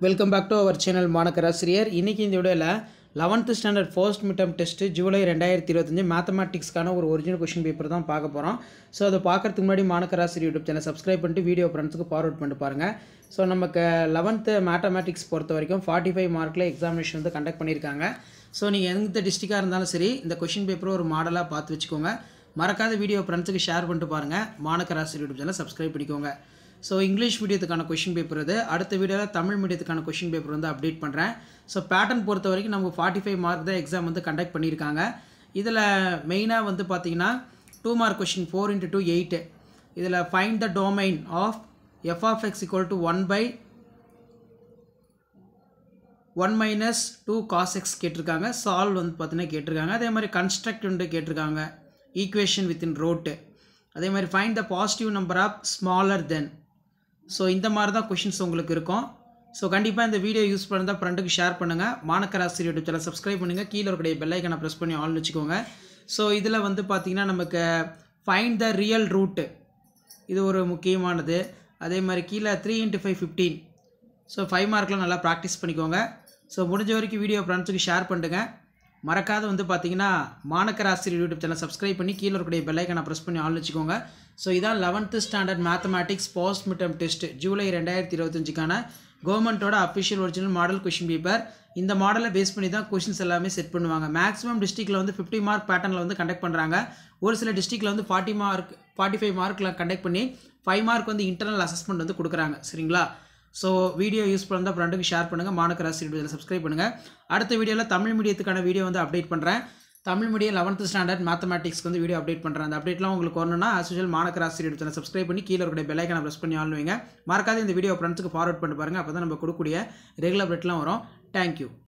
Welcome back to our channel மாணக்கராசிரியர். இன்றைக்கி இந்த வீடியோவில் 11th standard first midterm test July 2025 மேத்தமேட்டிக்ஸ்க்கான ஒரு ஒரிஜினல் கொஷின் பேப்பர் தான் பார்க்க போகிறோம். ஸோ அதை பார்க்குறதுக்கு முன்னாடி மாணக்கராசிரியர் யூடியூப் சேனல் சப்ஸ்கிரைப் பண்ணிட்டு வீடியோ ஃப்ரெண்ட்ஸுக்கு ஃபார்வர்ட் பண்ணிட்டு பாருங்கள். ஸோ நமக்கு 11th மேத்தமேட்டிக்ஸ் பொறுத்த வரைக்கும் 45 மார்க்கில் எக்ஸாமினேஷன் வந்து கண்டக்ட் பண்ணியிருக்காங்க. ஸோ நீங்கள் எந்த டிஸ்ட்ரிக்டாக இருந்தாலும் சரி இந்த கொஷின் பேப்பரை ஒரு மாடலாக பார்த்து வச்சுக்கோங்க. மறக்காத வீடியோ ஃப்ரெண்ட்ஸுக்கு ஷேர் பண்ணிட்டு பாருங்கள். மாணக்கராசிரியர் யூடியூப் சேனல் சப்ஸ்கிரைப் பண்ணிக்கோங்க. ஸோ இங்கிலீஷ் மீடியத்துக்கான கொஷின் பேப்பர் இது. அடுத்த வீடியோவில் தமிழ் மீடியத்துக்கான கொஷின் பேப்பர் வந்து அப்டேட் பண்ணுறேன். ஸோ பேட்டர்ன் பொறுத்த வரைக்கும் நமக்கு 45 மார்க் தான் எக்ஸாம் வந்து கண்டக்ட் பண்ணியிருக்காங்க. இதில் மெயினாக வந்து பார்த்தீங்கன்னா 2 மார்க் கொஷின் 4 × 2 8. இதில் find the domain of f of x equal to 1/1 - 2 cos x கேட்டிருக்காங்க. சால்வ் வந்து பார்த்தீங்கன்னா கேட்டிருக்காங்க. அதே மாதிரி கன்ஸ்ட்ரக்ட் வந்து கேட்டிருக்காங்க. Equation within root. அதே மாதிரி find the positive number of smaller than. So இந்த மாதிரி தான் கொஷின்ஸ் உங்களுக்கு இருக்கும். ஸோ கண்டிப்பாக இந்த வீடியோ யூஸ் பண்ணால் ஃப்ரெண்டுக்கு ஷேர் பண்ணுங்கள். மாணக்கராசிரியர் யூடியூப் சேனல் சப்ஸ்கிரைப் பண்ணுங்கள். கீழே இருக்கிற பெல் ஐக்கனை ப்ரெஸ் பண்ணி ஆல்னு வச்சுக்கோங்க. ஸோ இதில் வந்து பார்த்திங்கன்னா நமக்கு ஃபைண்ட் த ரியல் ரூட்டு, இது ஒரு முக்கியமானது. அதே மாதிரி கீழே 3 × 5 15. ஸோ 5 மார்க்கில் நல்லா ப்ராக்டிஸ் பண்ணிக்கோங்க. ஸோ முடிஞ்ச வரைக்கும் வீடியோ ஃப்ரெண்ட்ஸுக்கு ஷேர் பண்ணுங்கள். மறக்காத வந்து பார்த்தீங்கன்னா மாணக்கராசிரியர் யூடியூப் சேனல் சப்ஸ்கிரைப் பண்ணி கீழே இருக்கிற பெல் ஐக்கனை ப்ரெஸ் பண்ணி ஆல்னு வச்சுக்கோங்க. ஸோ இதான் 11th standard mathematics post midterm test July 2025க்கான கவர்மெண்ட்டோட official original model question paper. இந்த மாடலை பேஸ் பண்ணி தான் கொஷின்ஸ் எல்லாமே செட் பண்ணுவாங்க. மேக்ஸிமம் டிஸ்ட்ரிக்டில் வந்து 50 மார்க் பேட்டர்னில் வந்து கண்டக்ட் பண்ணுறாங்க. ஒரு சில டிஸ்ட்ரிக்டில் வந்து 45 மார்க்கில் கண்டக்ட் பண்ணி 5 மார்க் வந்து இன்டர்னல் அசஸ்மெண்ட் வந்து கொடுக்குறாங்க. சரிங்களா? ஸோ வீடியோ யூஸ் பண்ணால் ஃப்ரெண்டுக்கு ஷேர் பண்ணுங்கள். மாணக்கராசிரியர் வீடியோவில் சப்ஸ்கிரைப் பண்ணுங்கள். அடுத்த வீடியோவில் தமிழ் மீடியத்துக்கான வீடியோ வந்து அப்டேட் பண்ணுறேன். தமிழ் மீடியம் 11th ஸ்டாண்டர்ட் மேத்தமேட்டிக்ஸ்க்கு வந்து வீடியோ அப்டேட் பண்ணுறேன். அந்த அப்டேட்லாம் உங்களுக்கு வரணும்னா ஆஸ் யூசுவல் மாணக்கராசிரியர் சேனல் சப்ஸ்கிரைப் பண்ணி கீழே இருக்கிற பெல் ஐக்கனை ப்ரெஸ் பண்ணி ஆன் வைங்க. மறக்காத இந்த வீடியோ ஃப்ரெண்ட்ஸுக்கு ஃபார்வர்ட் பண்ணி பாருங்கள். அப்போ தான் நம்ம கொடுக்கக்கூடிய ரெகுலர் அப்டேட்லாம் வரும். தேங்க்யூ.